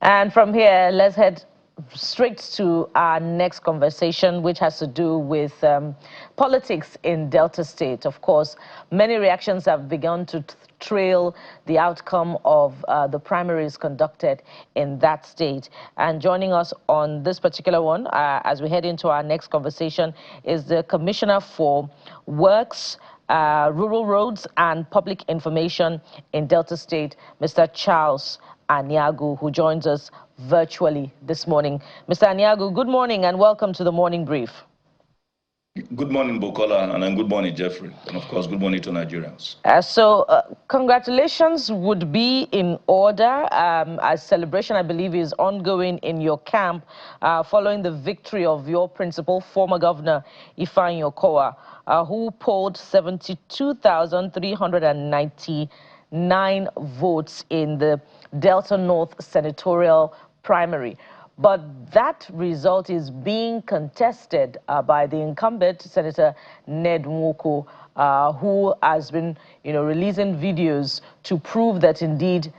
And from here, let's head straight to our next conversation, which has to do with politics in Delta State. Of course, many reactions have begun to trail the outcome of the primaries conducted in that state. And joining us on this particular one, as we head into our next conversation, is the Commissioner for Works, Rural Roads and Public Information in Delta State, Mr. Charles Aniagu, who joins us virtually this morning. Mr. Aniagu, good morning and welcome to the Morning Brief. Good morning, Bukola, and good morning, Jeffrey, and of course, good morning to Nigerians. Congratulations would be in order. A celebration, I believe, is ongoing in your camp following the victory of your principal, former Governor Ifeanyi Okowa, who polled 72,399 votes in the Delta North senatorial primary. But that result is being contested by the incumbent Senator Nwoko, who has been, releasing videos to prove that indeed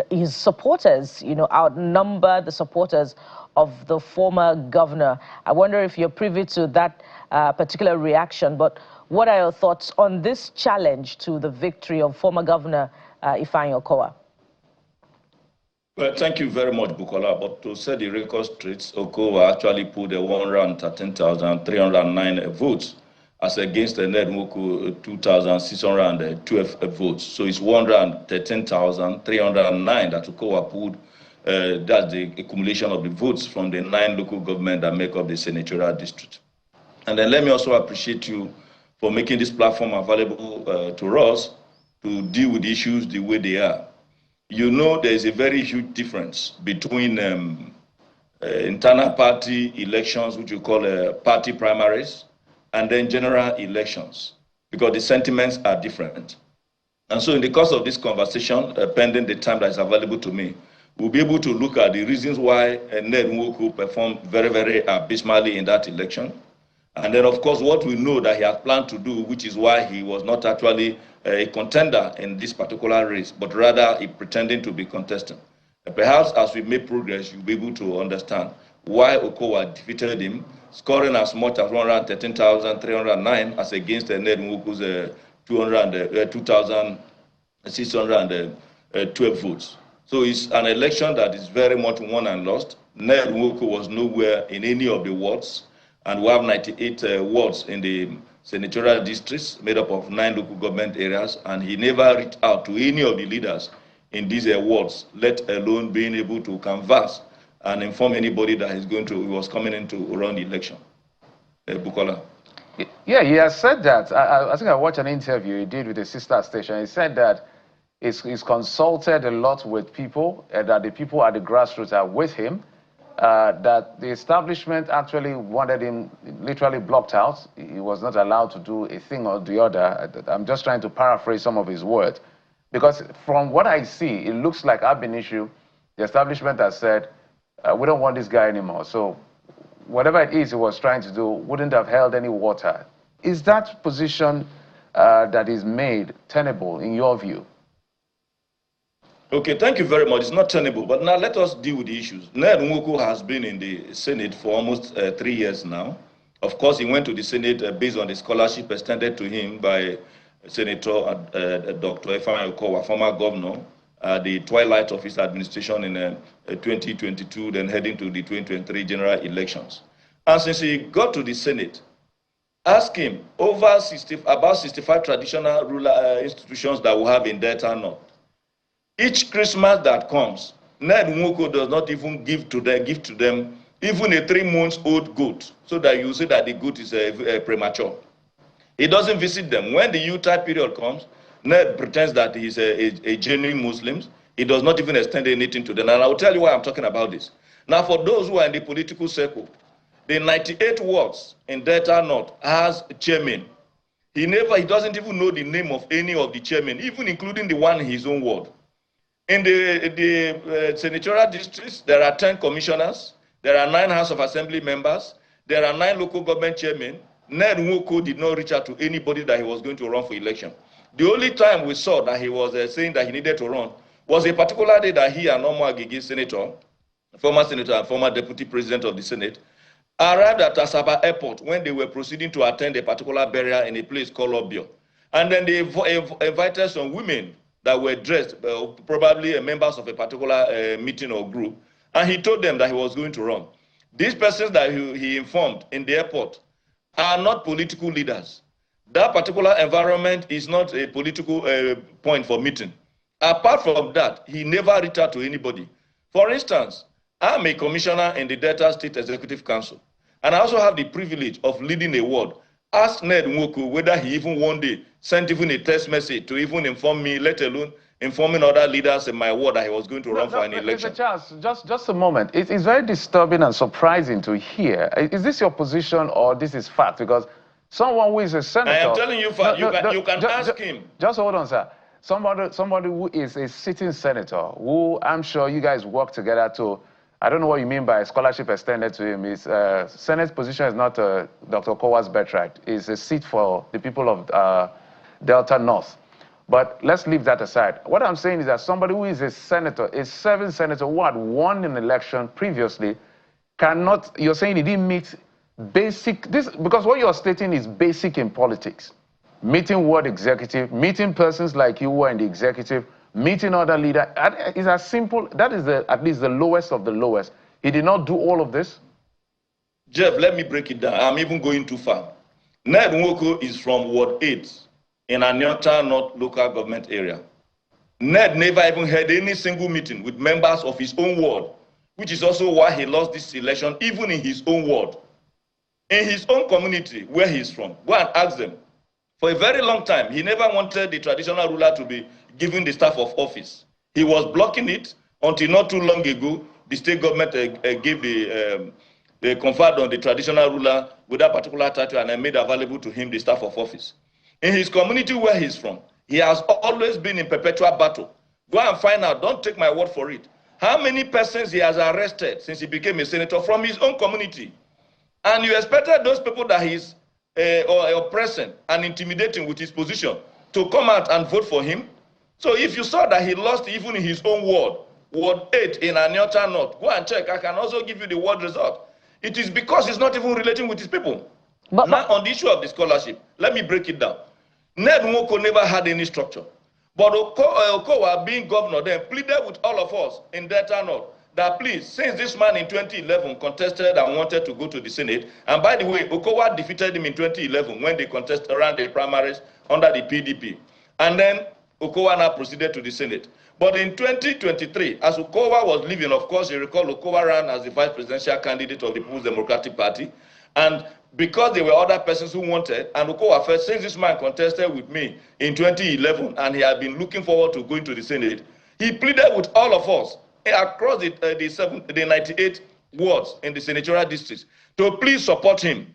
his supporters, outnumber the supporters of the former governor. I wonder if you're privy to that particular reaction, but what are your thoughts on this challenge to the victory of former Governor Ifeanyi Okowa? Well, thank you very much, Bukola. But to set the record straight, Okowa actually pulled 113,309 votes as against the Nwoko 2,612 votes. So it's 113,309 that Okowa pulled. That's the accumulation of the votes from the 9 local governments that make up the senatorial district. And then let me also appreciate you for making this platform available to us to deal with issues the way they are. You know, there is a very huge difference between internal party elections, which we call party primaries, and then general elections, because the sentiments are different. And so in the course of this conversation, pending the time that is available to me, we'll be able to look at the reasons why Nwoko performed very, very abysmally in that election. And then, of course, what we know that he has planned to do, which is why he was not actually a contender in this particular race, but rather he pretending to be contestant. Perhaps as we make progress, you'll be able to understand why Okowa defeated him, scoring as much as 113,309 as against Nwoko's 2,612 votes. So it's an election that is very much won and lost. Nwoko was nowhere in any of the wards, and we have 98 wards in the senatorial districts made up of 9 local government areas, and he never reached out to any of the leaders in these wards, let alone being able to canvass and inform anybody that he was coming in to run the election. Bukola. Yeah, he has said that. I think I watched an interview he did with a sister station. He said that he's consulted a lot with people, that the people at the grassroots are with him, that the establishment actually wanted him literally blocked out. He was not allowed to do a thing or the other. I'm just trying to paraphrase some of his words. Because from what I see, it looks like ab initio, the establishment has said, we don't want this guy anymore. So whatever it is he was trying to do wouldn't have held any water. Is that position that is made tenable in your view? Okay, thank you very much. It's not tenable, but now let us deal with the issues. Nwoko has been in the Senate for almost 3 years now. Of course, he went to the Senate based on the scholarship extended to him by Senator Dr. Ifeanyi Okowa, former governor, the twilight of his administration in 2022, then heading to the 2023 general elections. And since he got to the Senate, ask him about 65 traditional rural institutions that we have in Delta North. Each Christmas that comes, Nwoko does not even give to them even a 3-month-old goat, so that you see that the goat is premature. He doesn't visit them. When the Yuletide period comes, Ned pretends that he's a genuine Muslim. He does not even extend anything to them. And I'll tell you why I'm talking about this. Now, for those who are in the political circle, the 98 wards in Delta North has a chairman. He doesn't even know the name of any of the chairmen, even including the one in his own ward. In the senatorial districts, there are 10 commissioners, there are 9 House of Assembly members, there are 9 local government chairmen. Nwoko did not reach out to anybody that he was going to run for election. The only time we saw that he was saying that he needed to run was a particular day that he and Omo Agege, former senator and former deputy president of the Senate, arrived at Asaba Airport when they were proceeding to attend a particular burial in a place called Obio. And then they invited some women that were dressed, probably members of a particular meeting or group, and he told them that he was going to run. These persons that he informed in the airport are not political leaders. That particular environment is not a political point for meeting. Apart from that, he never reached out to anybody. For instance, I'm a commissioner in the Delta State Executive Council, and I also have the privilege of leading a ward. Ask Ned Nwoko whether he even one day sent even a text message to even inform me, let alone informing other leaders in my ward that he was going to run for an election. Mr. Charles, just a moment. It's very disturbing and surprising to hear. Is this your position or this is fact? Because someone who is a senator... I am telling you, you can ask him. Just hold on, sir. Somebody who is a sitting senator, who I'm sure you guys work together to... I don't know what you mean by scholarship extended to him. His Senate position is not Dr. Okowa's birthright. It's a seat for the people of Delta North. But let's leave that aside. What I'm saying is that somebody who is a senator, a serving senator who had won an election previously, cannot, you're saying he didn't meet basic, because what you're stating is basic in politics. Meeting ward executive, meeting persons like you who are in the executive, meeting other leaders. It's as simple, that is at least the lowest of the lowest. He did not do all of this? Jeff, let me break it down. I'm even going too far. Ned Nwoko is from Ward 8 in Anyota North local government area. Ned never even had any single meeting with members of his own ward, which is also why he lost this election, even in his own ward. In his own community, where he's from, go and ask them. For a very long time, he never wanted the traditional ruler to be given the staff of office. He was blocking it until not too long ago, the state government gave they conferred on the traditional ruler with that particular title and made available to him the staff of office. In his community where he's from, he has always been in perpetual battle. Go and find out, don't take my word for it. How many persons he has arrested since he became a senator from his own community? And you expected those people that he's oppressing and intimidating with his position to come out and vote for him? So if you saw that he lost even in his own ward, Ward 8 in Anyota North, go and check. I can also give you the ward result. It is because he's not even relating with his people. Now, on the issue of the scholarship, let me break it down. Ned Nwoko never had any structure. But Okowa, being governor, then pleaded with all of us in Delta North that please, since this man in 2011 contested and wanted to go to the Senate, and by the way, Okowa defeated him in 2011 when they contested around the primaries under the PDP. And then Okowa now proceeded to the Senate. But in 2023, as Okowa was leaving, of course, you recall Okowa ran as the vice presidential candidate of the People's Democratic Party. And because there were other persons who wanted, and Okowa felt, since this man contested with me in 2011, and he had been looking forward to going to the Senate, he pleaded with all of us across the 98 wards in the senatorial districts to please support him.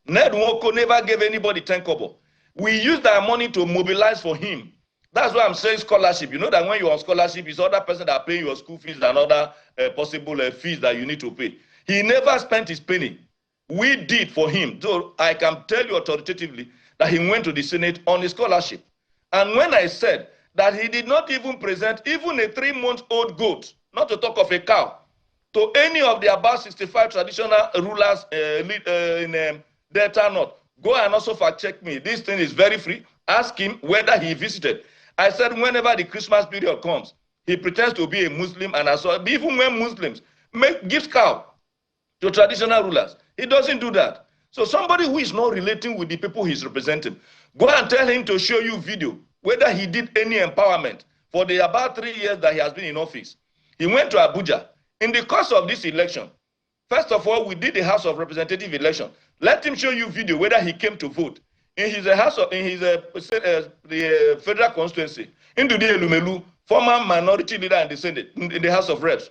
Ned Nwoko never gave anybody 10 kobo. We used our money to mobilize for him. That's why I'm saying scholarship. You know that when you're on scholarship, it's other person that pay your school fees and other possible fees that you need to pay. He never spent his penny. We did for him. So I can tell you authoritatively that he went to the Senate on a scholarship. And when I said that he did not even present even a 3-month-old goat, not to talk of a cow, to any of the about 65 traditional rulers in Delta North, go and also fact check me. This thing is very free. Ask him whether he visited. I said whenever the Christmas period comes, he pretends to be a Muslim, and even when Muslims gives cow to traditional rulers, he doesn't do that. So somebody who is not relating with the people he's representing, go and tell him to show you video whether he did any empowerment for the about 3 years that he has been in office. He went to Abuja. In the course of this election, first of all, we did the House of Representative election. Let him show you video whether he came to vote. In his the federal constituency, Ndudi Elumelu, former minority leader in the Senate, in the House of Reps,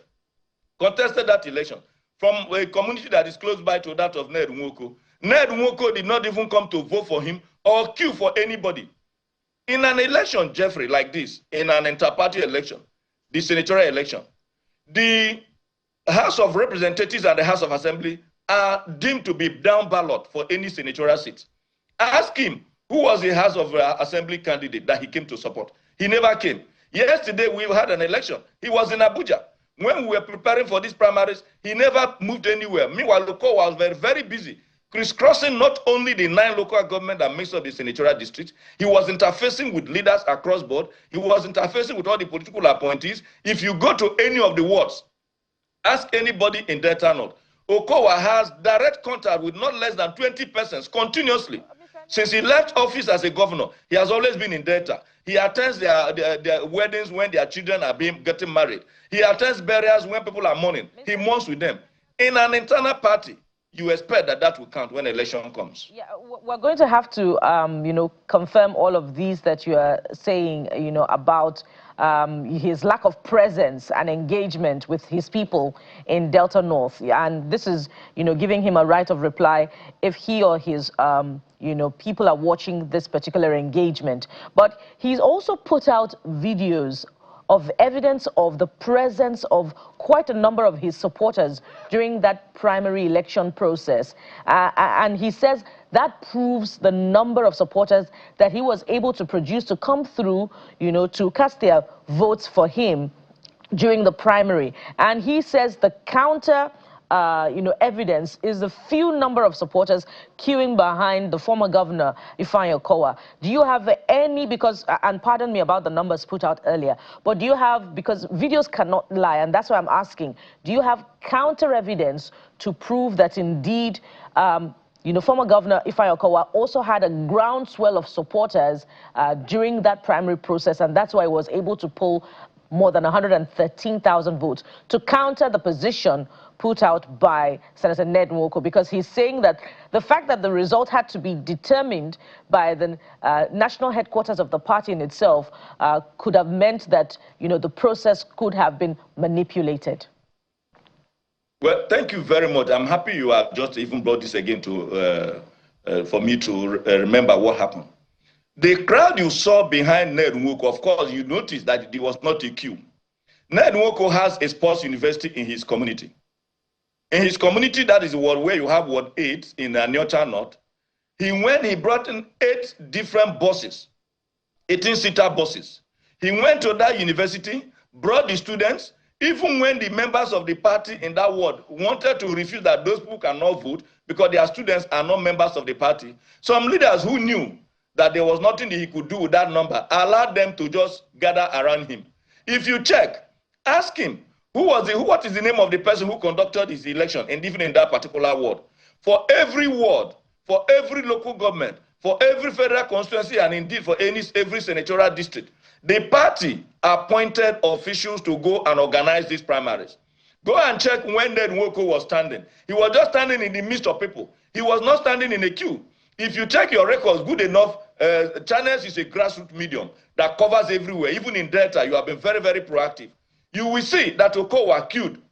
contested that election from a community that is close by to that of Ned Nwoko. Ned Nwoko did not even come to vote for him or queue for anybody. In an election, Jeffrey, like this, in an inter-party election, the senatorial election, the House of Representatives and the House of Assembly are deemed to be down ballot for any senatorial seat. Ask him who was the House of Assembly candidate that he came to support. He never came. Yesterday, we had an election. He was in Abuja. When we were preparing for these primaries, he never moved anywhere. Meanwhile, Nwoko was very, very busy, crisscrossing not only the 9 local government that makes up the senatorial district, he was interfacing with leaders across board. He was interfacing with all the political appointees. If you go to any of the wards, ask anybody in Delta North, Okowa has direct contact with not less than 20 persons continuously. Since he left office as a governor, he has always been in Delta. He attends their weddings when their children are getting married. He attends burials when people are mourning. He mourns with them. In an internal party, you expect that that will count when election comes. Yeah, we're going to have to, confirm all of these that you are saying, about his lack of presence and engagement with his people in Delta North. And this is, giving him a right of reply if he or his, people are watching this particular engagement. But he's also put out videos of evidence of the presence of quite a number of his supporters during that primary election process. And he says that proves the number of supporters that he was able to produce to come through, to cast their votes for him during the primary. And he says the counter evidence is the few number of supporters queuing behind the former governor, Isoko. Do you have any, because, and pardon me about the numbers put out earlier, but do you have, because videos cannot lie, and that's why I'm asking, do you have counter evidence to prove that indeed, former Governor Isoko also had a groundswell of supporters during that primary process, and that's why he was able to pull more than 113,000 votes to counter the position put out by Senator Ned Nwoko, because he's saying that the fact that the result had to be determined by the national headquarters of the party in itself could have meant that, the process could have been manipulated. Well, thank you very much. I'm happy you have just even brought this again to for me to remember what happened. The crowd you saw behind Ned Nwoko, of course, you noticed that it was not a queue. Ned Nwoko has a sports university in his community. In his community, that is where you have Ward 8 in Delta North. He brought in 8 different buses, 18-seater buses. He went to that university, brought the students. Even when the members of the party in that ward wanted to refuse that those people cannot vote because their students are not members of the party, some leaders who knew that there was nothing that he could do with that number allowed them to just gather around him. If you check, ask him, what is the name of the person who conducted his election, and even in that particular ward? For every ward, for every local government, for every federal constituency, and indeed for every senatorial district, the party appointed officials to go and organize these primaries. Go and check when Ned Nwoko was standing. He was just standing in the midst of people. He was not standing in a queue. If you check your records good enough, Channels is a grassroots medium that covers everywhere. Even in Delta, you have been very, very proactive. You will see that Okowa queued.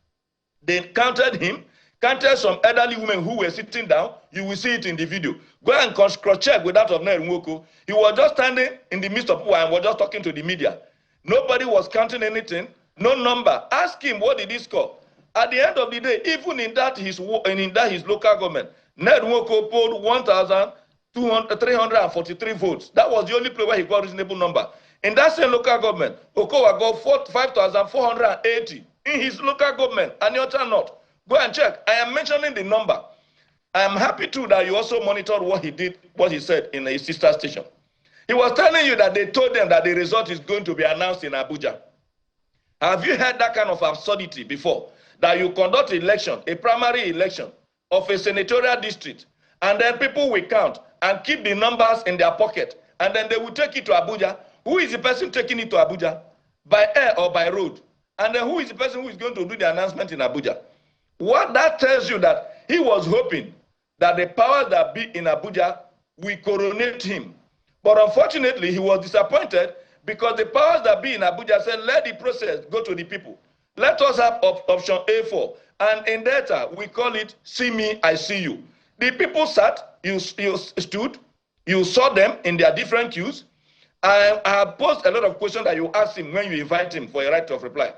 They counted him, counted some elderly women who were sitting down. You will see it in the video. Go and cross-check with that of Ned Nwoko. He was just standing in the midst of people and was just talking to the media. Nobody was counting anything, no number. Ask him, what did he score? At the end of the day, even in that his local government, Ned Nwoko polled 1,343 votes. That was the only place where he got a reasonable number. In that same local government, Okowa got 5,480 in his local government, and Delta North. Go and check. I am mentioning the number. I am happy too that you also monitored what he did, what he said in his sister station. He was telling you that they told them that the result is going to be announced in Abuja. Have you heard that kind of absurdity before? That you conduct election, a primary election of a senatorial district, and then people will count and keep the numbers in their pocket, and then they will take it to Abuja. Who is the person taking it to Abuja? By air or by road? And then who is the person who is going to do the announcement in Abuja? What that tells you that he was hoping that the powers that be in Abuja will coronate him. But unfortunately, he was disappointed because the powers that be in Abuja said, let the process go to the people. Let us have option A4. And in Delta, we call it see me, I see you. The people sat, you stood, you saw them in their different queues. I have posed a lot of questions that you ask him when you invite him for a right of reply.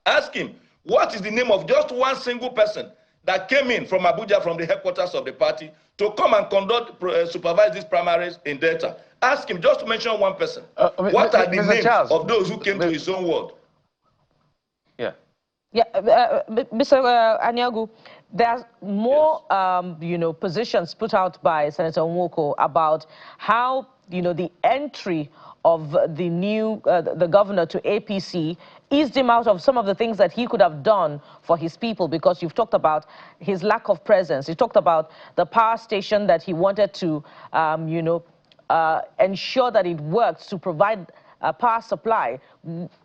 Ask him, what is the name of just one single person that came in from Abuja, from the headquarters of the party, to come and supervise these primaries in Delta. Ask him, just to mention one person. What are the names of those who came to his own ward? Yeah. Yeah, Mr. Anyagu, there's more, positions put out by Senator Nwoko about how, the entry of the new, the governor to APC eased him out of some of the things that he could have done for his people, because you've talked about his lack of presence. You talked about the power station that he wanted to, ensure that it works to provide power supply,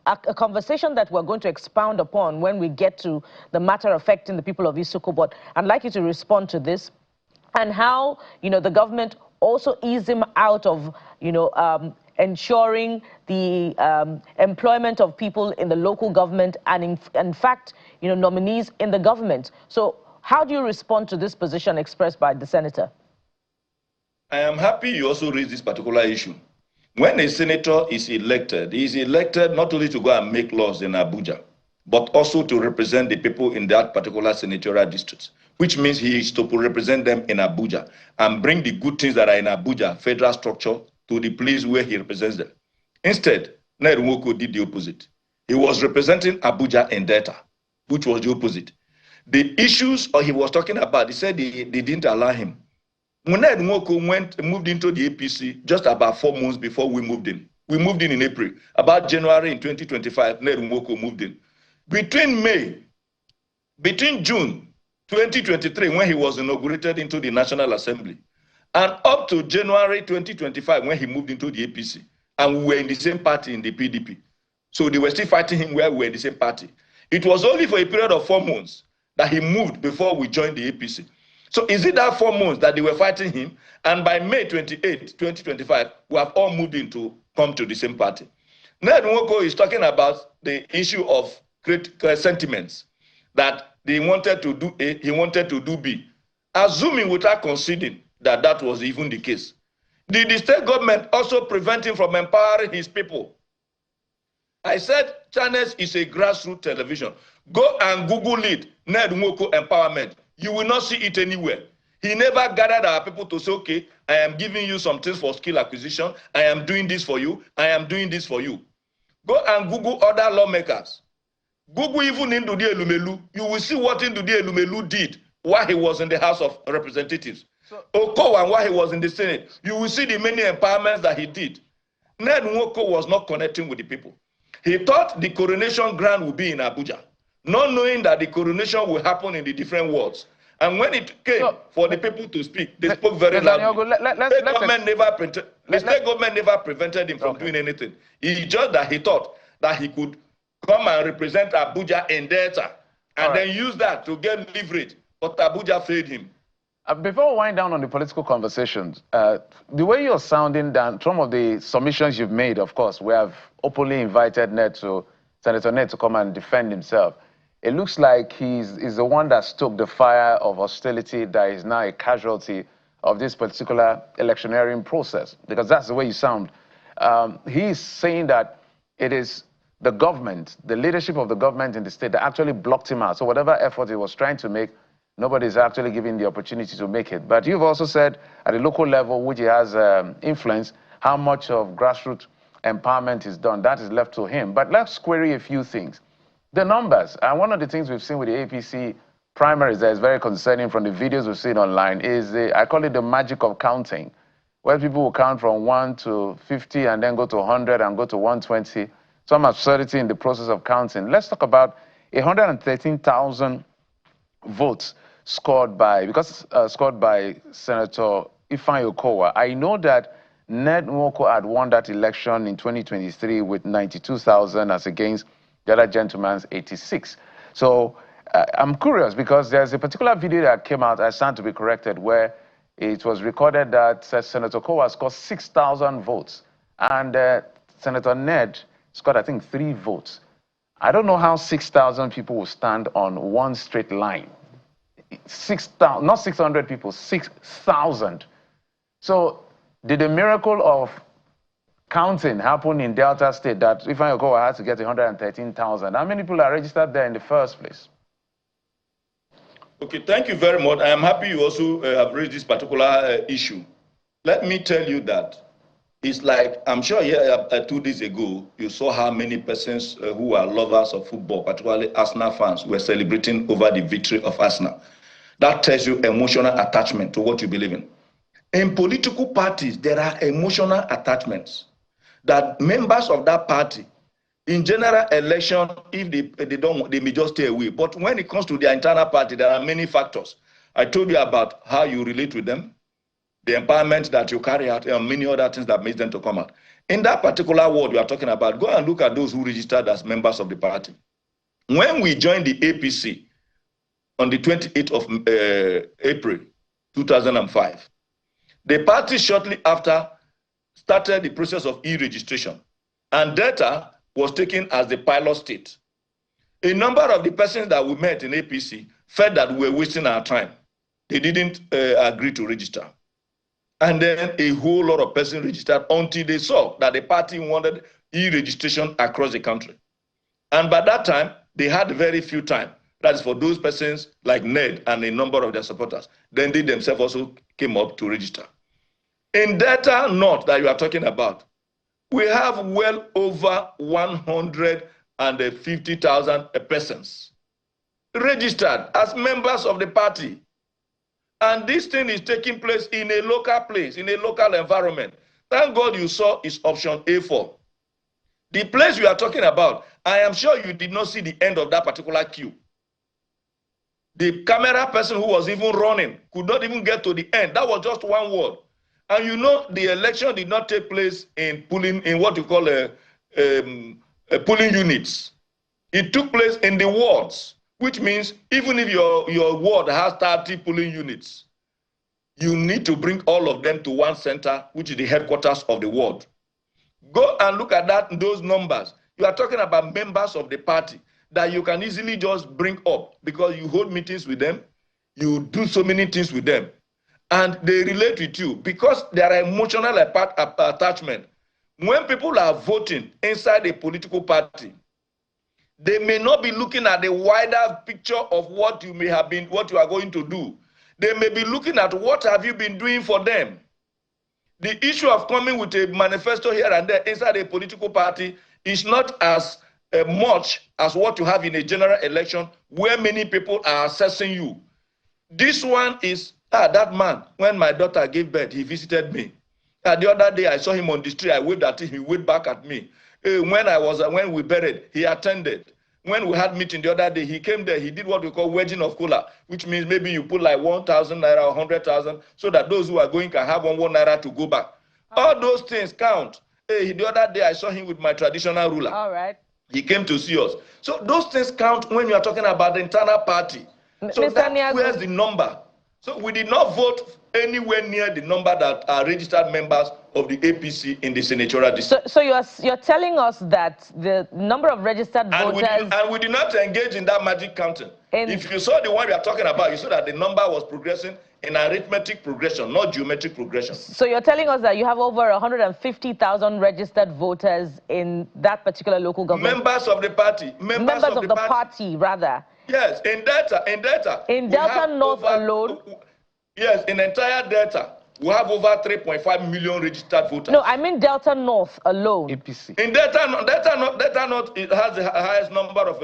a conversation that we're going to expound upon when we get to the matter affecting the people of Isoko. But I'd like you to respond to this, and how, the government also eased him out of, ensuring the employment of people in the local government and, in fact, nominees in the government. So how do you respond to this position expressed by the senator? I am happy you also raised this particular issue. When a senator is elected, he is elected not only to go and make laws in Abuja, but also to represent the people in that particular senatorial district, which means he is to represent them in Abuja and bring the good things that are in Abuja, federal structure, to the place where he represents them. Instead, Nwoko did the opposite. He was representing Abuja in Delta, which was the opposite. The issues he was talking about, he said they didn't allow him. When Nwoko moved into the APC just about 4 months before we moved in. We moved in April. About January in 2025, Nwoko moved in. Between June 2023, when he was inaugurated into the National Assembly, and up to January 2025, when he moved into the APC, and we were in the same party in the PDP. So they were still fighting him where we were in the same party. It was only for a period of 4 months that he moved before we joined the APC. So is it that 4 months that they were fighting him? And by May 28, 2025, we have all moved in to come to the same party. Nwoko is talking about the issue of sentiments, that they wanted to do A, he wanted to do B. Assuming without conceding that that was even the case. Did the state government also prevent him from empowering his people? I said Channels is a grassroots television. Go and Google it, Nwoko empowerment. You will not see it anywhere. He never gathered our people to say, okay, I am giving you some things for skill acquisition. I am doing this for you. I am doing this for you. Go and Google other lawmakers. Google even Ndudi Elumelu. You will see what Ndudi Elumelu did while he was in the House of Representatives. Okowan while he was in the Senate. You will see the many empowerments that he did. Nwoko was not connecting with the people. He thought the coronation ground would be in Abuja, not knowing that the coronation will happen in the different wards. And when it came for the people to speak, they spoke very loudly. The state government never prevented him from doing anything. It's just that he thought that he could come and represent Abuja in Delta and then use that to get leverage. But Abuja failed him. Before we wind down on the political conversations, the way you're sounding down, some of the submissions you've made, of course, we have openly invited Senator Ned to come and defend himself. It looks like he's the one that stoked the fire of hostility that is now a casualty of this particular electioneering process, because that's the way you sound. He's saying that it is the government, the leadership of the government in the state that actually blocked him out. So whatever effort he was trying to make, nobody's actually giving the opportunity to make it. But you've also said at the local level, which he has influence, how much of grassroots empowerment is done. That is left to him. But let's query a few things. The numbers, and one of the things we've seen with the APC primaries that is very concerning from the videos we've seen online is, I call it the magic of counting, where people will count from 1 to 50 and then go to 100 and go to 120. Some absurdity in the process of counting. Let's talk about 113,000 votes scored by Senator Ifeanyi. I know that Ned Nwoko had won that election in 2023 with 92,000 as against the other gentleman's 86. So I'm curious because there's a particular video that came out, I stand to be corrected, where it was recorded that Senator Kowa scored 6,000 votes and Senator Ned scored, I think, 3 votes. I don't know how 6,000 people will stand on one straight line. 6,000, not 600 people, 6,000. So did the miracle of counting happen in Delta State that Ifeanyi had to get 113,000? How many people are registered there in the first place? Okay, thank you very much. I am happy you also have raised this particular issue. Let me tell you that it's like, I'm sure 2 days ago, you saw how many persons who are lovers of football, particularly Arsenal fans, were celebrating over the victory of Arsenal. That tells you emotional attachment to what you believe in. In political parties, there are emotional attachments that members of that party, in general election, if they don't, they may just stay away. But when it comes to their internal party, there are many factors. I told you about how you relate with them, the empowerment that you carry out, and many other things that makes them to come out. In that particular word we are talking about, go and look at those who registered as members of the party. When we joined the APC on the 28th of April 2005, the party shortly after started the process of e-registration, and Delta was taken as the pilot state. A number of the persons that we met in APC felt that we were wasting our time. They didn't agree to register. And then a whole lot of persons registered until they saw that the party wanted e-registration across the country. And by that time, they had very few time. That is for those persons like Ned and a number of their supporters. Then they themselves also came up to register. In Delta North that you are talking about, we have well over 150,000 persons registered as members of the party. And this thing is taking place in a local environment. Thank God you saw is option A4. The place you are talking about, I am sure you did not see the end of that particular queue. The camera person who was even running could not even get to the end. That was just one word. And you know, the election did not take place in what you call polling units. It took place in the wards, which means even if your ward has 30 polling units, you need to bring all of them to one center, which is the headquarters of the ward. Go and look at those numbers. You are talking about members of the party that you can easily just bring up because you hold meetings with them, you do so many things with them, and they relate with you because there are emotional attachment. When people are voting inside a political party, they may not be looking at the wider picture of what you may have been, what you are going to do. They may be looking at what have you been doing for them. The issue of coming with a manifesto here and there inside a political party is not as much as what you have in a general election where many people are assessing you. This one is, that man, when my daughter gave birth, he visited me. The other day, I saw him on the street. I waved at him. He waved back at me. When we buried, he attended. When we had meeting the other day, he came there. He did what we call wedging of cola, which means maybe you put like 1,000 naira or 100,000 so that those who are going can have one naira to go back. All those things count. The other day, I saw him with my traditional ruler. All right. He came to see us. So those things count when you are talking about the internal party. So where's the number? So we did not vote anywhere near the number that are registered members of the APC in the senatorial district. So you're telling us that the number of registered voters... And we did not engage in that magic counting. If you saw the one we are talking about, you saw that the number was progressing in arithmetic progression, not geometric progression. So you're telling us that you have over 150,000 registered voters in that particular local government? Members of the party. Members of the party, rather. Yes, in Delta. In Delta North alone? Yes, in entire Delta, we have over 3.5 million registered voters. No, I mean Delta North alone. APC. In Delta North, it has the highest number of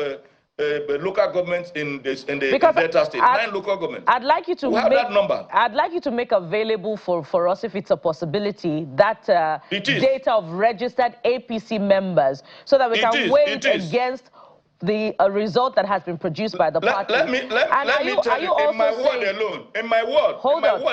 local governments in the Delta state. 9 local governments. I'd like you to have that number. I'd like you to make available for us, if it's a possibility, that data of registered APC members, so that we can weigh it against the result that has been produced by the party. Let me tell you, in my ward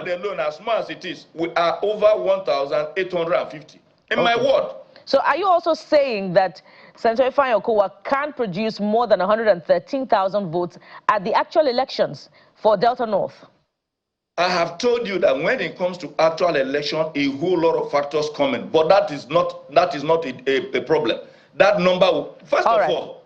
alone, as small as it is, we are over 1,850. In my ward. So are you also saying that Senator Nwoko can produce more than 113,000 votes at the actual elections for Delta North? I have told you that when it comes to actual election, a whole lot of factors come in, but that is not a problem. That number, first of all,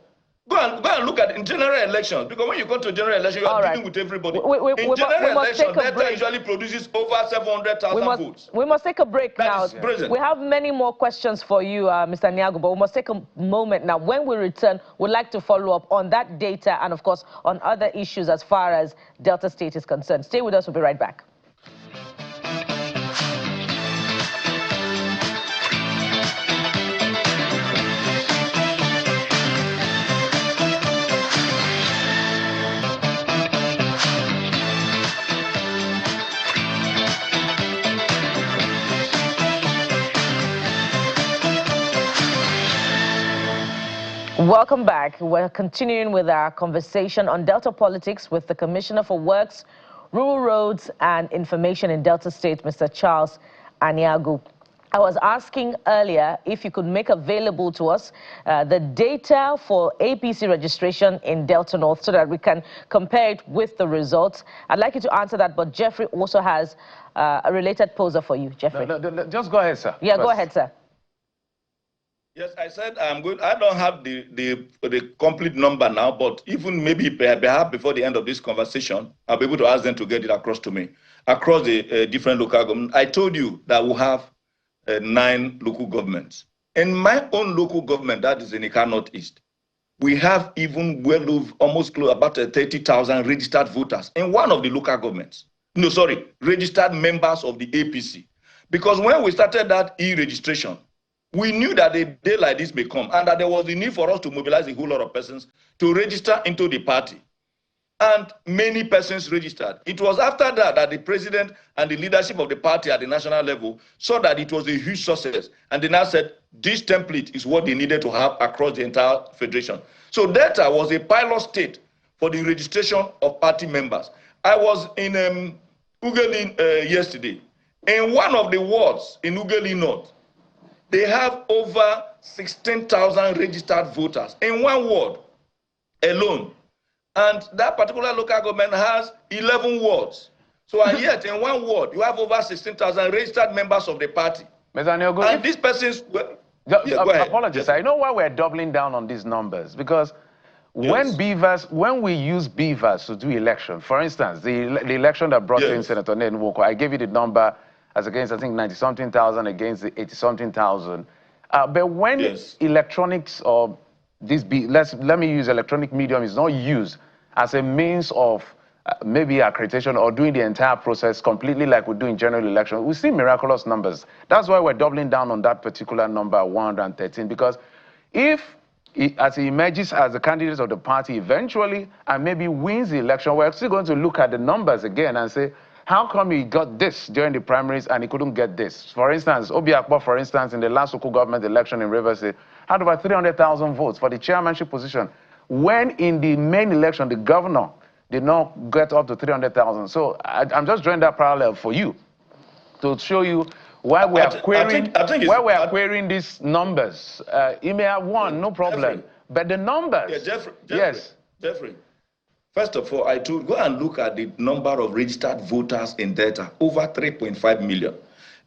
Go and look at in general elections, because when you go to general election, you are dealing with everybody. In general elections, data usually produces over 700,000 votes. We must take a break now. Present. We have many more questions for you, Mr. Nyago, but we must take a moment now. When we return, we'd like to follow up on that data and, of course, on other issues as far as Delta State is concerned. Stay with us. We'll be right back. Welcome back. We're continuing with our conversation on Delta politics with the Commissioner for Works, Rural Roads and Information in Delta State, Mr. Charles Anyagu. I was asking earlier if you could make available to us the data for APC registration in Delta North so that we can compare it with the results. I'd like you to answer that, but Jeffrey also has a related poser for you. Jeffrey. No, just go ahead, sir. Yeah, go ahead, sir. Yes, I said I'm good. I don't have the complete number now, but even maybe perhaps before the end of this conversation, I'll be able to ask them to get it across to me, across the different local governments. I told you that we have 9 local governments. In my own local government, that is in Ika Northeast, we have even well over almost close about 30,000 registered voters in one of the local governments. No, sorry, registered members of the APC. Because when we started that e-registration, we knew that a day like this may come and that there was the need for us to mobilize a whole lot of persons to register into the party. And many persons registered. It was after that that the president and the leadership of the party at the national level saw that it was a huge success. And they now said, this template is what they needed to have across the entire federation. So Delta was a pilot state for the registration of party members. I was in Ughelli yesterday. In one of the wards in Ughelli North, they have over 16,000 registered voters in one ward alone. And that particular local government has 11 wards. So, and yet in one ward, you have over 16,000 registered members of the party. And these persons, apologies, I know why we're doubling down on these numbers, because when we use beavers to do election, for instance, the election that brought in Senator Nwoko, I gave you the number as against, I think, 90-something thousand against the 80-something thousand. But when electronics or let me use electronic medium is not used as a means of maybe accreditation or doing the entire process completely like we do in general election, we see miraculous numbers. That's why we're doubling down on that particular number, 113, because if as he emerges as the candidate of the party eventually and maybe wins the election, we're still going to look at the numbers again and say, how come he got this during the primaries and he couldn't get this? For instance, Obi Akpo, for instance, in the last local government election in Rivers State, had over 300,000 votes for the chairmanship position, when in the main election, the governor did not get up to 300,000. So I'm just drawing that parallel for you to show you why we are querying these numbers. He may have won, no problem. Jeffrey, but the numbers. Yeah, Jeffrey. First of all, I told go and look at the number of registered voters in Delta, over 3.5 million.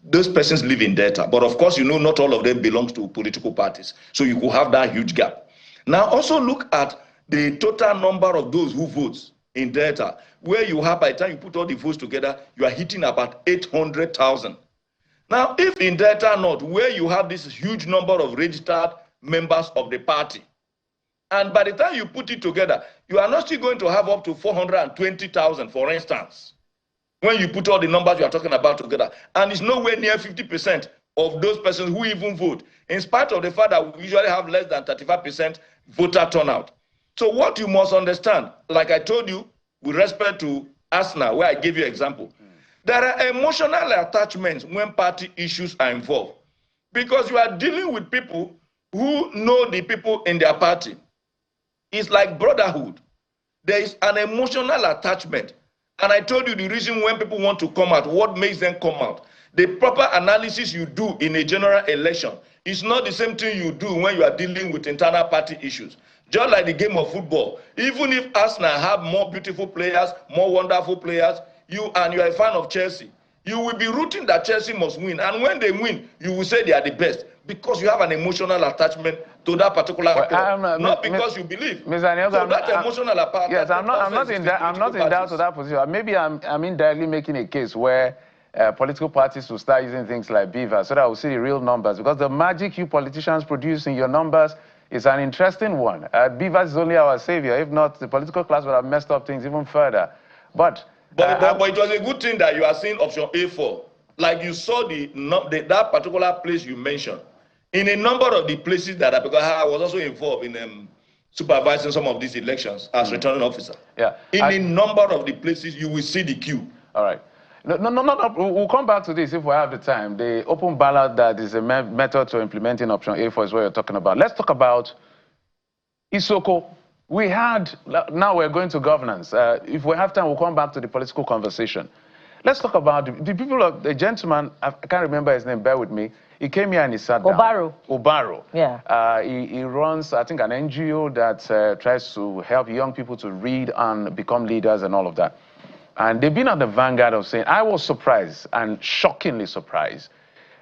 Those persons live in Delta, but of course, you know, not all of them belong to political parties. So you could have that huge gap. Now, also look at the total number of those who vote in Delta, where you have, by the time you put all the votes together, you are hitting about 800,000. Now, if in Delta North, where you have this huge number of registered members of the party, and by the time you put it together, you are not still going to have up to 420,000, for instance, when you put all the numbers you are talking about together. And it's nowhere near 50% of those persons who even vote, in spite of the fact that we usually have less than 35% voter turnout. So what you must understand, like I told you, with respect to Asna, where I gave you an example, there are emotional attachments when party issues are involved, because you are dealing with people who know the people in their party. It's like brotherhood. There is an emotional attachment. And I told you the reason when people want to come out, what makes them come out. The proper analysis you do in a general election is not the same thing you do when you are dealing with internal party issues. Just like the game of football. Even if Arsenal have more beautiful players, more wonderful players, you are a fan of Chelsea, you will be rooting that Chelsea must win. And when they win, you will say they are the best, because you have an emotional attachment to that particular well, club, not because you believe. Mr. Nwoko, so that emotional part. Yes, I'm not in doubt to that position. Maybe I'm indirectly making a case where political parties will start using things like beaver so that we'll see the real numbers, because the magic you politicians produce in your numbers is an interesting one. Beavers is only our savior. If not, the political class would have messed up things even further. But it was a good thing that you are seeing option A4. Like you saw that particular place you mentioned. In a number of the places that because I was also involved in supervising some of these elections as returning officer. Yeah. In a number of the places, you will see the queue. All right. No. We'll come back to this if we have the time. The open ballot that is a method to implementing option A4 is what you're talking about. Let's talk about Isoko. Now we're going to governance. If we have time, we'll come back to the political conversation. Let's talk about the people of the gentleman, I can't remember his name, bear with me. He came here and he sat down. Obaro. Yeah. He runs, I think, an NGO that tries to help young people to read and become leaders and all of that. And they've been at the vanguard of saying, I was surprised and shockingly surprised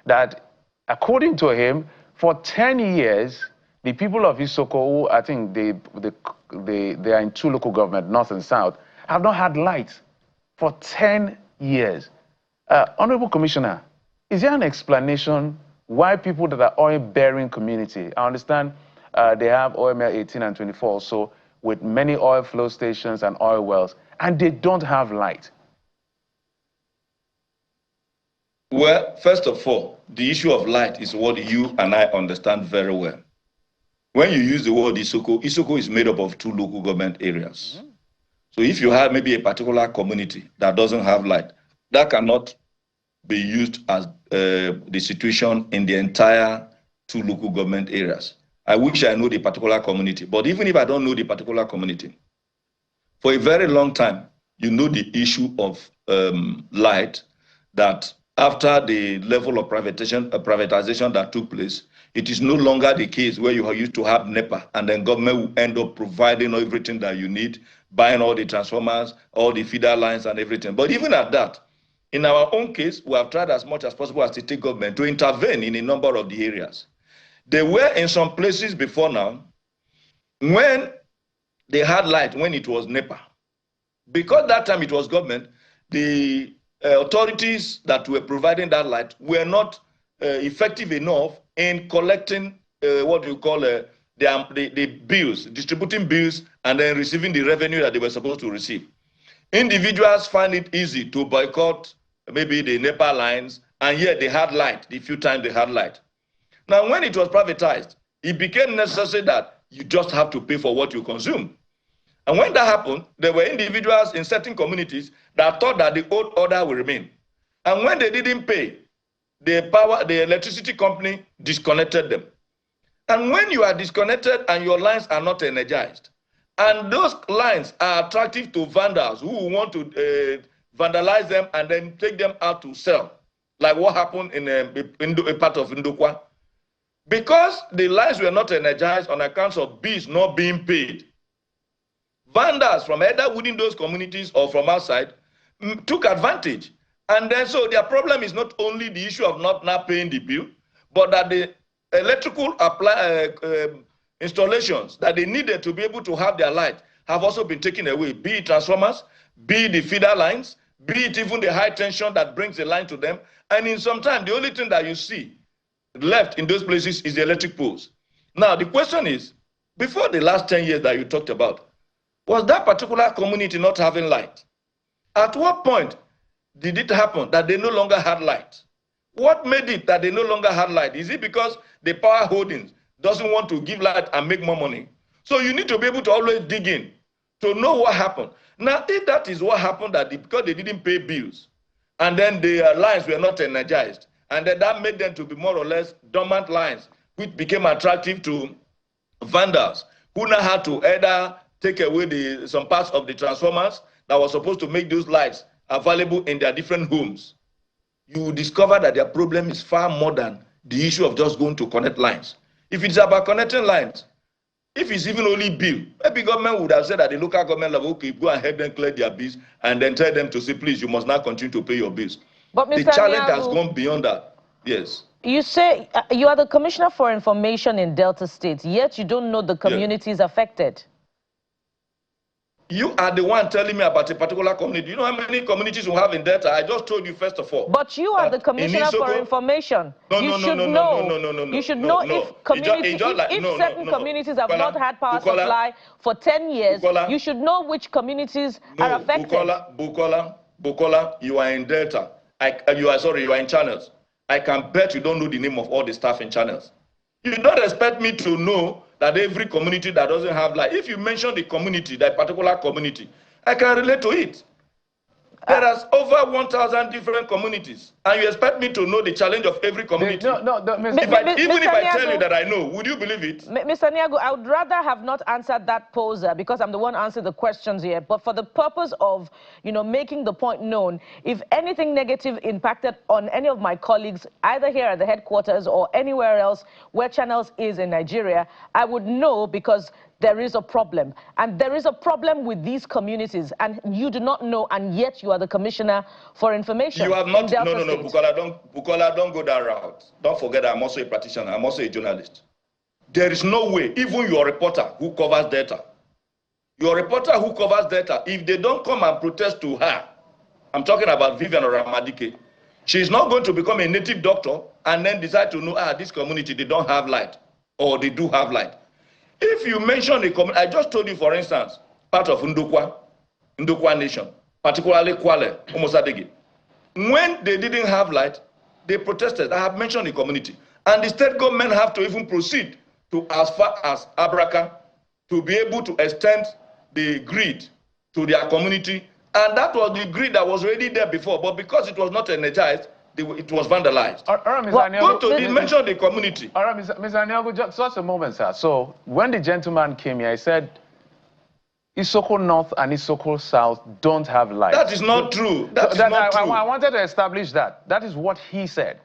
that, according to him, for 10 years, the people of Isoko, who I think they are in 2 local governments, North and South, have not had light for 10 years. Honorable Commissioner, is there an explanation why people that are oil-bearing community, I understand they have OML 18 and 24 also, with many oil flow stations and oil wells, and they don't have light? Well, first of all, the issue of light is what you and I understand very well. When you use the word Isoko, Isoko is made up of 2 local government areas. So if you have maybe a particular community that doesn't have light, that cannot be used as the situation in the entire 2 local government areas. I wish I know the particular community, but even if I don't know the particular community, for a very long time, you know the issue of light, that after the level of privatization that took place, it is no longer the case where you used to have NEPA and then government will end up providing everything that you need, buying all the transformers, all the feeder lines and everything. But even at that, in our own case, we have tried as much as possible as the state government to intervene in a number of the areas. They were in some places before now, when they had light, when it was NEPA. Because that time it was government, the authorities that were providing that light were not effective enough in collecting what you call the bills, distributing bills, and then receiving the revenue that they were supposed to receive. Individuals find it easy to boycott maybe the NEPA lines, and yet they had light, the few times they had light. Now, when it was privatized, it became necessary that you just have to pay for what you consume. And when that happened, there were individuals in certain communities that thought that the old order will remain. And when they didn't pay, the electricity company disconnected them. And when you are disconnected and your lines are not energized, and those lines are attractive to vandals who want to vandalize them and then take them out to sell, like what happened in a part of Ndokwa. Because the lines were not energized on account of bills not being paid, vandals from either within those communities or from outside took advantage. And then so their problem is not only the issue of not paying the bill, but that the electrical installations that they needed to be able to have their light have also been taken away, be it transformers, be it the feeder lines, be it even the high tension that brings the line to them. And in some time, the only thing that you see left in those places is the electric poles. Now, the question is, before the last 10 years that you talked about, was that particular community not having light? At what point did it happen that they no longer had light? What made it that they no longer had light? Is it because the power holdings doesn't want to give light and make more money? So you need to be able to always dig in to know what happened. Now, if that is what happened, because they didn't pay bills, and then the lines were not energized, and then that made them to be more or less dormant lines, which became attractive to vandals, who now had to either take away some parts of the transformers that were supposed to make those lights available in their different homes. You will discover that their problem is far more than the issue of just going to connect lines. If it's about connecting lines, if it's even only bill, maybe government would have said at the local government level, okay, go ahead and clear their bills and then tell them to say, please, you must not continue to pay your bills. But the challenge has gone beyond that. Yes. You say you are the Commissioner for Information in Delta State, yet you don't know the communities affected. You are the one telling me about a particular community. You know how many communities we have in Delta? I just told you first of all. But you are the Commissioner for Information. You should know. You should know if communities, if certain communities have not had power supply for 10 years, you should know which communities are affected. Bukola, you are in Delta. You are in Channels. I can bet you don't know the name of all the staff in Channels. You don't expect me to know that every community that doesn't have light. If you mention the community, that particular community, I can relate to it. There are over 1,000 different communities, and you expect me to know the challenge of every community? Even if I tell you that I know, would you believe it? Mr. Niago, I would rather have not answered that poser because I'm the one answering the questions here. But for the purpose of, making the point known, if anything negative impacted on any of my colleagues, either here at the headquarters or anywhere else where Channels is in Nigeria, I would know because there is a problem. And there is a problem with these communities, and you do not know, and yet you are the Commissioner for Information. You have not, no, Bukola, don't go that route. Don't forget I'm also a practitioner, I'm also a journalist. There is no way, even your reporter who covers data, if they don't come and protest to her, I'm talking about Vivian Ramadike, she's not going to become a native doctor and then decide to know, this community, they don't have light, or they do have light. If you mention a community, I just told you, for instance, part of Ndukwa Nation, particularly Kwale, Omosadegi. When they didn't have light, they protested. I have mentioned the community. And the state government have to even proceed to as far as Abraka to be able to extend the grid to their community. And that was the grid that was already there before. But because it was not energized, it was vandalized. Go to mention the community. All right, Mr. Aniogo, just a moment, sir. So when the gentleman came here, he said Isoko North and Isoko South don't have light. That is not true. That is not true. I wanted to establish that. That is what he said.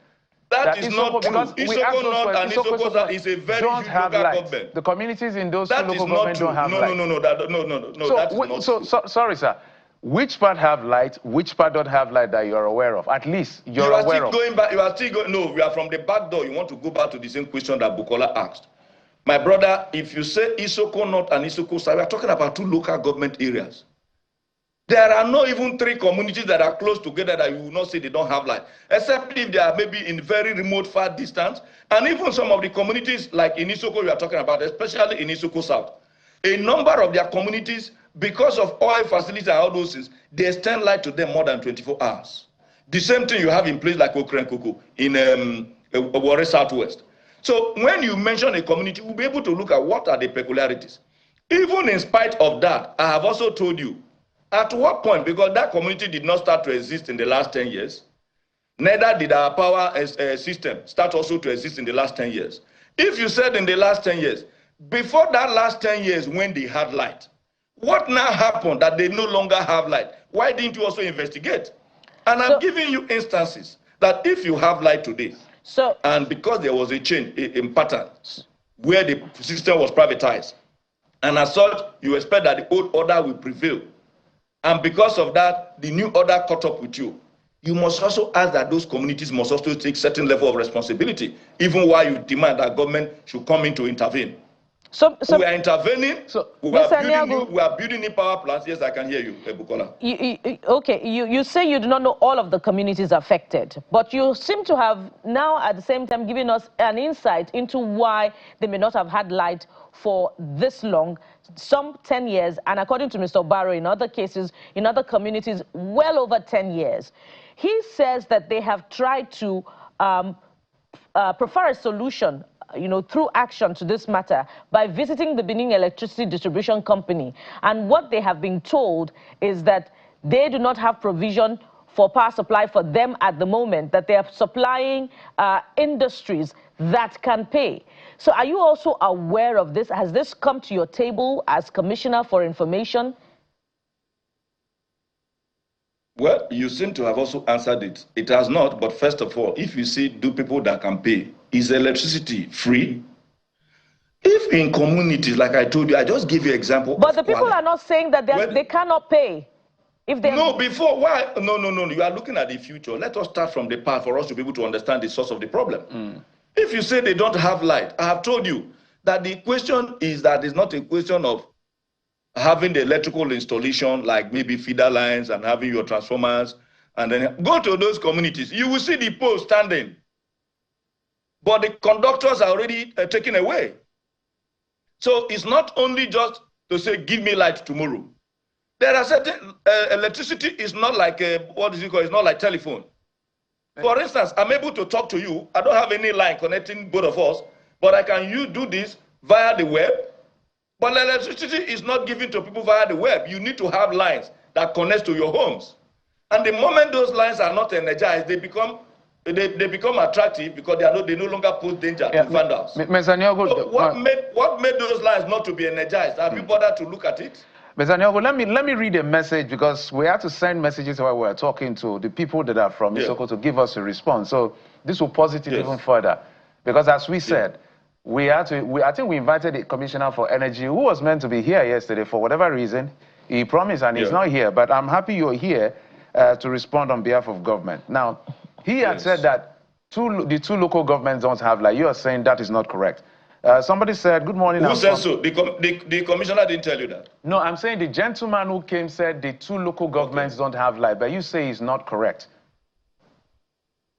That is not true. Isoko North and Isoko South is a very huge local government. The communities in those two local governments don't have light. No, that is not true. Sorry, sir. Which part have light, which part don't have light that you're aware of? At least you're aware of. You are still going, no, we are from the back door. You want to go back to the same question that Bukola asked. My brother, if you say Isoko North and Isoko South, we are talking about two local government areas. There are not even three communities that are close together that you will not say they don't have light, except if they are maybe in very remote, far distance. And even some of the communities like in Isoko we are talking about, especially in Isoko South, a number of their communities, because of oil facilities and all those things, they extend light to them more than 24 hours. The same thing you have in place like Okrenkoko in Warri Southwest. So when you mention a community, we'll be able to look at what are the peculiarities. Even in spite of that, I have also told you, at what point, because that community did not start to exist in the last 10 years, neither did our power system start also to exist in the last 10 years. If you said in the last 10 years, before that last 10 years when they had light, what now happened that they no longer have light? Why didn't you also investigate? And I'm giving you instances that if you have light today, and because there was a change in pattern where the system was privatized, and as such, you expect that the old order will prevail. And because of that, the new order caught up with you. You must also ask that those communities must also take certain level of responsibility, even while you demand that government should come in to intervene. So we are intervening. We are building new power plants. Yes, I can hear you, Bukola. You say you do not know all of the communities affected, but you seem to have now at the same time given us an insight into why they may not have had light for this long, some 10 years, and according to Mr. Barrow, in other cases, in other communities, well over 10 years. He says that they have tried to prefer a solution through action to this matter by visiting the Benin Electricity Distribution Company. And what they have been told is that they do not have provision for power supply for them at the moment, that they are supplying industries that can pay. So are you also aware of this? Has this come to your table as Commissioner for Information? Well, you seem to have also answered it. It has not, but first of all, if you see do people that can pay, is electricity free? If in communities, like I told you, I just give you an example. But the people are not saying that they cannot pay. If they No, before, why? No, you are looking at the future. Let us start from the past for us to be able to understand the source of the problem. If you say they don't have light, I have told you that the question is that it's not a question of having the electrical installation, like maybe feeder lines and having your transformers, and then go to those communities. You will see the poles standing, but the conductors are already taken away. So it's not only just to say, give me light tomorrow. There are certain, electricity is not like, what is it called? It's not like telephone. For instance, I'm able to talk to you. I don't have any line connecting both of us, but I can do this via the web. But electricity is not given to people via the web. You need to have lines that connect to your homes. And the moment those lines are not energized, they become attractive because they no longer pose danger to vandals. So what made those lines not to be energized? Have you bothered to look at it? Mr. Nwoko, let me read a message, because we have to send messages while we're talking to the people that are from Isoko to give us a response. So this will pause it even further. Because as we said, I think we invited the Commissioner for Energy, who was meant to be here yesterday for whatever reason. He promised and he's not here, but I'm happy you're here to respond on behalf of government. Now, he had said that the two local governments don't have light. You are saying that is not correct. Somebody said, good morning. Who said so? The commissioner didn't tell you that. No, I'm saying the gentleman who came said the two local governments don't have light, but you say it's not correct.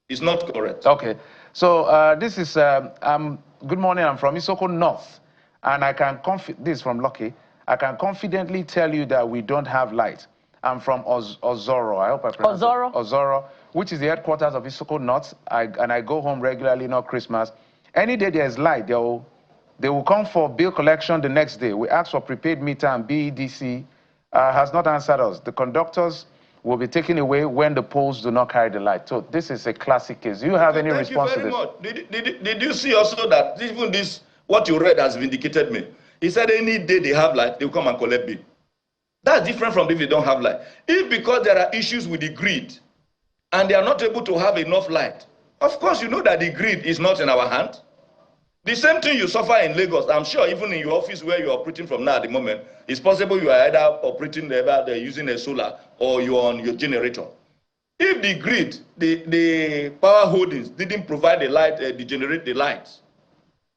It's not correct. Okay. So this is, good morning, I'm from Isoko North, and I can this is from Lucky. I can confidently tell you that we don't have light. I'm from Ozoro, I hope I pronounced it. Ozoro, which is the headquarters of Isoko North, and I go home regularly, not Christmas. Any day there's light, they will come for bill collection the next day. We ask for prepaid meter, and BEDC has not answered us. The conductors will be taken away when the poles do not carry the light. So this is a classic case. Do you have any response to this? Thank you very much. Did you see also that even this, what you read has vindicated me? He said any day they have light, they'll come and collect bill. That's different from if they don't have light. If because there are issues with the grid and they are not able to have enough light, of course you know that the grid is not in our hand. The same thing you suffer in Lagos. I'm sure even in your office where you're operating from now at the moment, it's possible you are either operating either using a solar or you're on your generator. If the grid, the power holdings didn't provide the light, generate the lights,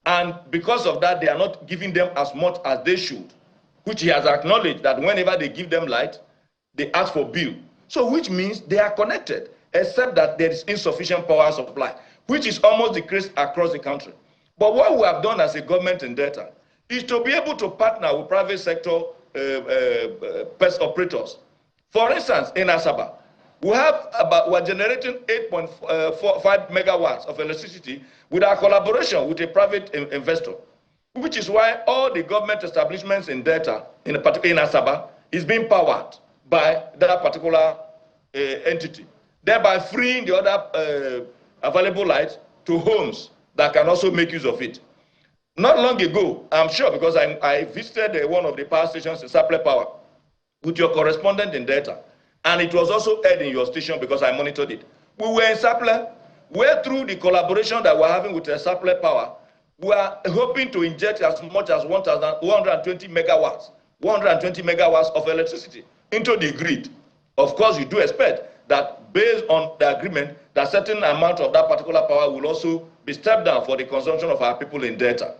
and because of that they are not giving them as much as they should, which he has acknowledged that whenever they give them light, they ask for bill. So which means they are connected, except that there is insufficient power supply, which is almost the case across the country. But what we have done as a government in Delta is to be able to partner with private sector pest operators. For instance, in Asaba, we're generating 8.5 megawatts of electricity with our collaboration with a private investor, which is why all the government establishments in Delta, in Asaba, is being powered by that particular entity, thereby freeing the other available light to homes that can also make use of it. Not long ago, I'm sure, because I visited one of the power stations in Supply Power with your correspondent in Delta, and it was also aired in your station because I monitored it. We were in Supply, where through the collaboration that we're having with Supply Power, we are hoping to inject as much as 120 megawatts of electricity into the grid. Of course, you do expect that based on the agreement, that certain amount of that particular power will also be stepped down for the consumption of our people in Delta.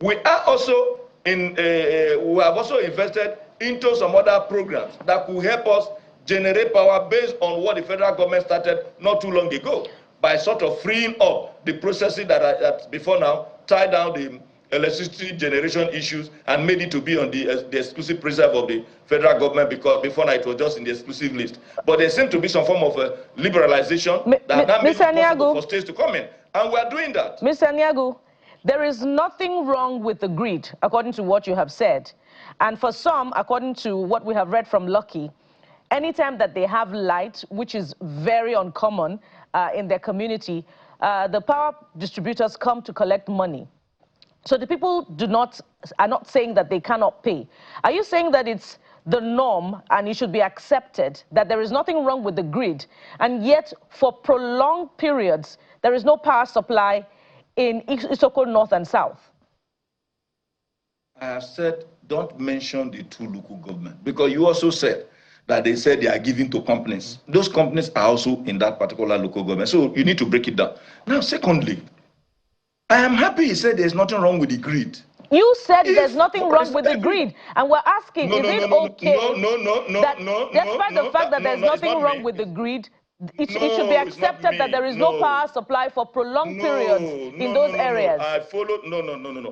We are also we have also invested into some other programs that could help us generate power based on what the federal government started not too long ago, by sort of freeing up the processes that before now tied down the electricity generation issues and made it to be on the exclusive preserve of the federal government, because before now it was just in the exclusive list. But there seemed to be some form of liberalization that now made it possible for states to come in. And we are doing that. Mr. Nyagu, there is nothing wrong with the grid, according to what you have said. And for some, according to what we have read from Lucky, anytime that they have light, which is very uncommon in their community, the power distributors come to collect money. So the people are not saying that they cannot pay. Are you saying that it's the norm and it should be accepted, that there is nothing wrong with the grid, and yet for prolonged periods, there is no power supply in Isoko North and South? I have said, don't mention the two local governments, because you also said that they said they are giving to companies. Those companies are also in that particular local government. So you need to break it down. Now, secondly, I am happy he said there's nothing wrong with the grid. You said there's nothing wrong with the grid, and we're asking, is it okay that despite the fact that there's nothing wrong with the grid, it should be accepted that there is no power supply for prolonged periods in those areas? I followed,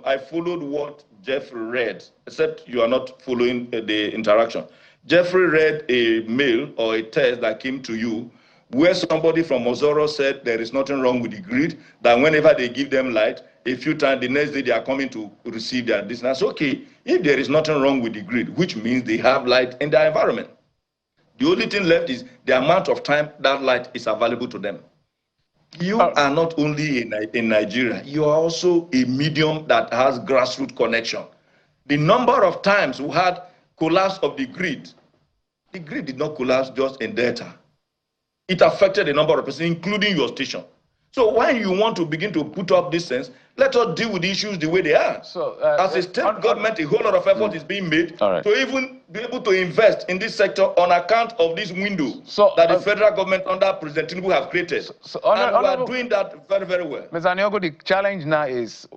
I followed what Jeffrey read, except you are not following the interaction. Jeffrey read a mail or a text that came to you where somebody from Ozoro said there is nothing wrong with the grid, that whenever they give them light, a few times the next day they are coming to receive their business. Okay, if there is nothing wrong with the grid, which means they have light in their environment. The only thing left is the amount of time that light is available to them. You are not only in Nigeria, you are also a medium that has grassroots connection. The number of times we had collapse of the grid did not collapse just in Delta. It affected a number of persons, including your station. So when you want to begin to put up this sense, let us deal with the issues the way they are. So, as a state government, a whole lot of effort is being made to even be able to invest in this sector on account of this window that the federal government under President Tinubu have created. And we are doing that very, very well. Mr. Nwoko, the challenge now is,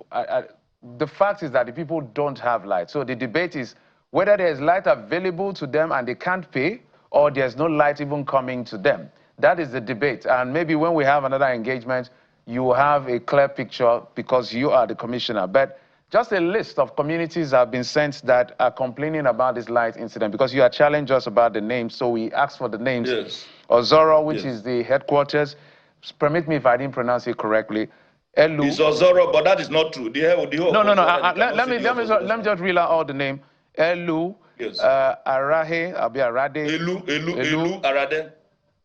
the fact is that the people don't have light. So the debate is whether there's light available to them and they can't pay, or there's no light even coming to them. That is the debate. And maybe when we have another engagement, you will have a clear picture because you are the commissioner. But just a list of communities have been sent that are complaining about this light incident, because you are challenged us about the names. So we asked for the names. Yes. Ozoro, which is the headquarters. Permit me if I didn't pronounce it correctly. Elu. It's Ozoro, but that is not true. No. Let me just read out all the name. Elu. Yes. Arahe, Arade. Elu, Arade.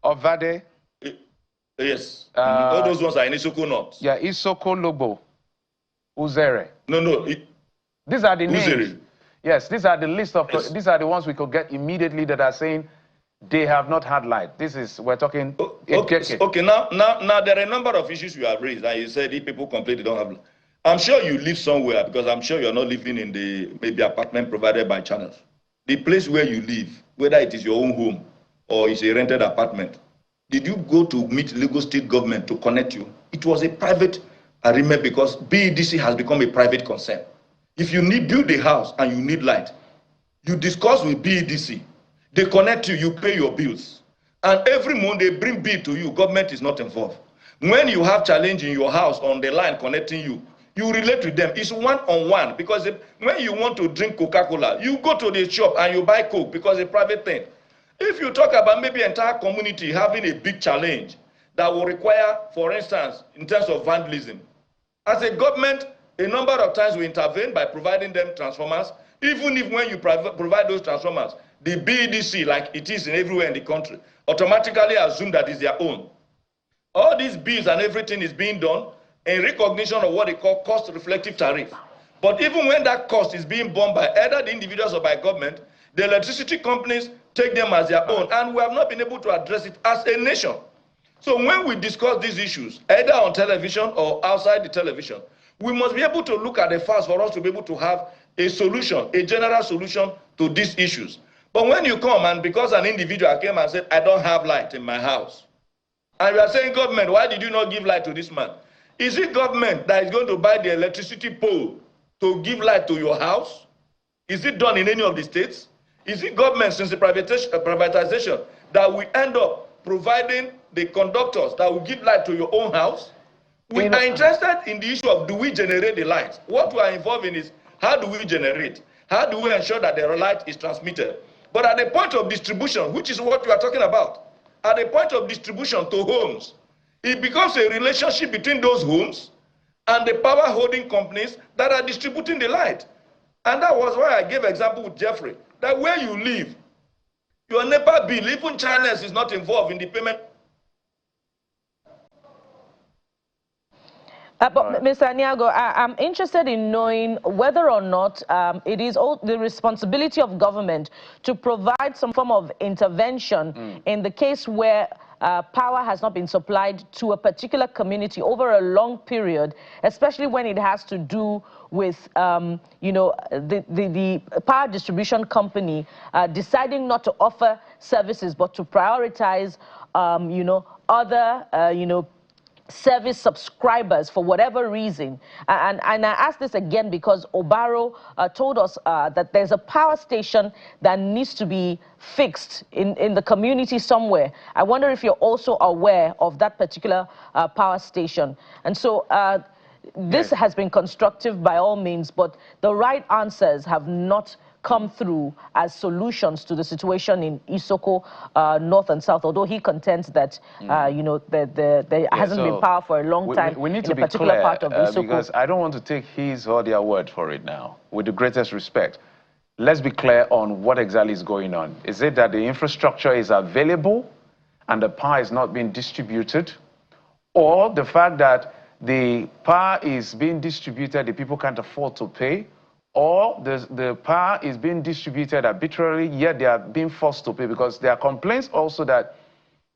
Ovade. Yes. All those ones are in Isoko North. Yeah, Isoko Lobo. Uzere. No. These are the names. Uzere. Yes, these are the list of, these are the ones we could get immediately that are saying they have not had light. This is, we're talking Okay, now there are a number of issues you have raised. And you said if people complain they don't have light. I'm sure you live somewhere, because I'm sure you're not living in the maybe apartment provided by channels. The place where you live, whether it is your own home or it's a rented apartment, did you go to meet Lagos State government to connect you? It was a private arrangement because BEDC has become a private concern. If you build a house and you need light, you discuss with BEDC. They connect you, you pay your bills. And every month they bring bill to you, government is not involved. When you have challenge in your house on the line connecting you, you relate with them. It's one-on-one, because when you want to drink Coca-Cola, you go to the shop and you buy Coke because it's a private thing. If you talk about maybe entire community having a big challenge that will require, for instance, in terms of vandalism, as a government, a number of times we intervene by providing them transformers, even if when you provide those transformers, the BEDC, like it is in everywhere in the country, automatically assume that is their own. All these bills and everything is being done in recognition of what they call cost reflective tariff. But even when that cost is being borne by either the individuals or by government, the electricity companies take them as their own, and we have not been able to address it as a nation. So when we discuss these issues, either on television or outside the television, we must be able to look at the facts for us to be able to have a solution, a general solution to these issues. But when you come and because an individual came and said, I don't have light in my house, and you are saying, government, why did you not give light to this man? Is it government that is going to buy the electricity pole to give light to your house? Is it done in any of the states? Is it government, since the privatization, that we end up providing the conductors that will give light to your own house? We are interested in the issue of do we generate the light? What we are involved in is how do we generate? How do we ensure that the light is transmitted? But at the point of distribution, which is what we are talking about, at the point of distribution to homes, it becomes a relationship between those homes and the power holding companies that are distributing the light. And that was why I gave example with Jeffrey, that where you live, your NEPA bill, even China is not involved in the payment. But Mr. Nwoko, I'm interested in knowing whether or not it is the responsibility of government to provide some form of intervention in the case where power has not been supplied to a particular community over a long period, especially when it has to do with, you know, the power distribution company deciding not to offer services but to prioritize, you know, other, you know, service subscribers for whatever reason. And I ask this again because Obaro told us that there's a power station that needs to be fixed in the community somewhere. I wonder if you're also aware of that particular power station. And so this has been constructive by all means, but the right answers have not come through as solutions to the situation in Isoko, North and South, although he contends that, you know, there hasn't been power for a long time we need in to a particular clear, part of Isoko. because I don't want to take his or their word for it now, with the greatest respect. Let's be clear on what exactly is going on. Is it that the infrastructure is available and the power is not being distributed? Or the fact that the power is being distributed, the people can't afford to pay? Or the power is being distributed arbitrarily, yet they are being forced to pay? Because there are complaints also that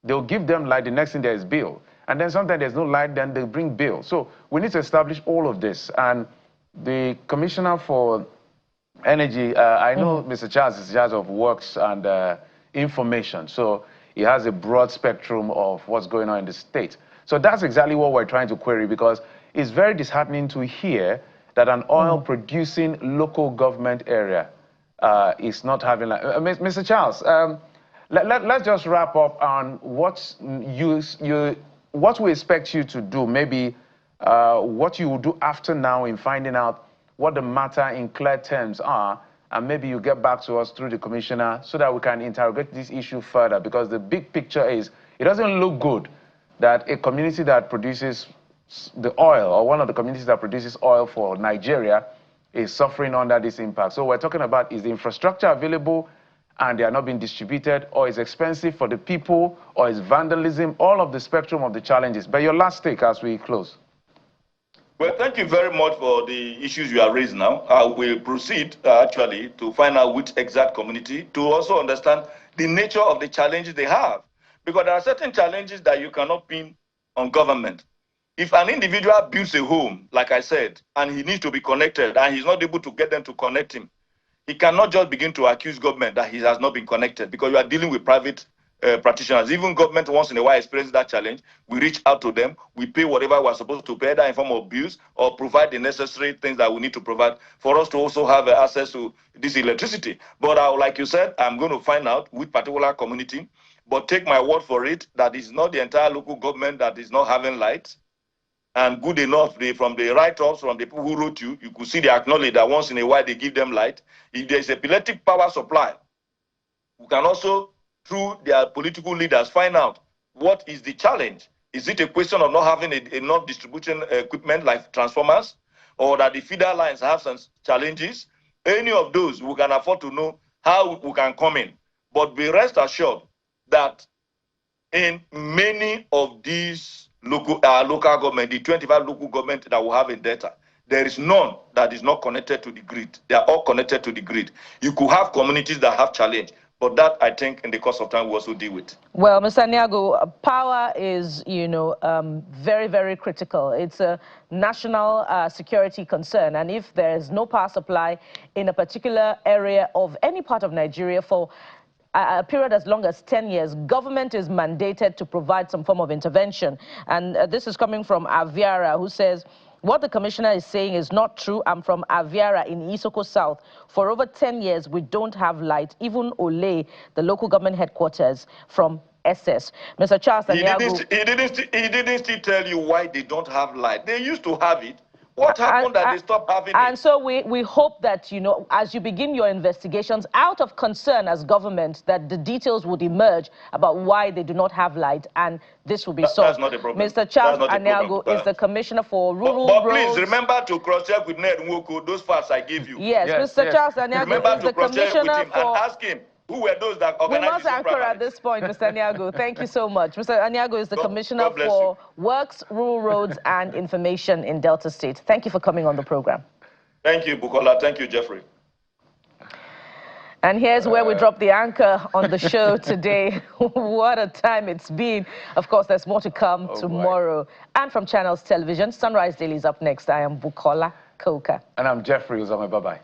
they'll give them light, the next thing there is bill. And then sometimes there's no light, then they bring bill. So we need to establish all of this. And the Commissioner for Energy, I know Mr. Charles is in charge of works and information. So he has a broad spectrum of what's going on in the state. So that's exactly what we're trying to query, because it's very disheartening to hear that an oil-producing local government area is not having... Mr. Charles, let's just wrap up on what we expect you to do, maybe what you will do after now in finding out what the matter in clear terms are, and maybe you get back to us through the commissioner so that we can interrogate this issue further, because the big picture is it doesn't look good that a community that produces the oil, or one of the communities that produces oil for Nigeria, is suffering under this impact. So we're talking about, is the infrastructure available and they are not being distributed, or is expensive for the people, or is vandalism, all of the spectrum of the challenges. But your last take as we close. Well, thank you very much for the issues you have raised now. I will proceed actually to find out which exact community, to also understand the nature of the challenges they have. Because there are certain challenges that you cannot pin on government. If an individual builds a home, like I said, and he needs to be connected, and he's not able to get them to connect him, he cannot just begin to accuse government that he has not been connected, because you are dealing with private practitioners. Even government once in a while experiences that challenge. We reach out to them, we pay whatever we're supposed to pay, either in form of bills or provide the necessary things that we need to provide for us to also have access to this electricity. But like you said, I'm going to find out which particular community, but take my word for it that it's not the entire local government that is not having light. And good enough, from the write-ups, from the people who wrote you could see they acknowledge that once in a while they give them light. If there's a electric power supply, we can also, through their political leaders, find out what is the challenge. Is it a question of not having enough distribution equipment like transformers, or that the feeder lines have some challenges? Any of those, we can afford to know how we can come in. But be rest assured that in many of these local government, the 25 local government that we have in data, there is none that is not connected to the grid. They are all connected to the grid. You could have communities that have challenge, but that, I think, in the course of time, we also deal with. Well, Mr. Nyago, power is, you know, very, very critical. It's a national security concern. And if there is no power supply in a particular area of any part of Nigeria for a period as long as 10 years, government is mandated to provide some form of intervention. And this is coming from Aviara, who says, what the commissioner is saying is not true. I'm from Aviara in Isoko South. For over 10 years, we don't have light. Even Ole, the local government headquarters from SS. Mr. Charles Anyago, he didn't still tell you why they don't have light. They used to have it. What happened that they stopped having it? And so we hope that, you know, as you begin your investigations, out of concern as government, that the details would emerge about why they do not have light, and this will be solved. That's not a problem. Mr. Charles Anyago is the Commissioner for Rural But Roads. please remember to cross-check with Nwoko those facts I gave you. Yes, Mr. Charles Anyago is the Commissioner for... And ask him, who were those that organized? We must anchor at this point, Mr. Anyago. Thank you so much. Mr. Anyago is the Commissioner for Works, Rural Roads and Information in Delta State. Thank you for coming on the program. Thank you, Bukola. Thank you, Jeffrey. And here's where we drop the anchor on the show today. What a time it's been. Of course, there's more to come tomorrow. Boy. And from Channels Television, Sunrise Daily is up next. I am Bukola Koka. And I'm Jeffrey Uzoma. Bye-bye.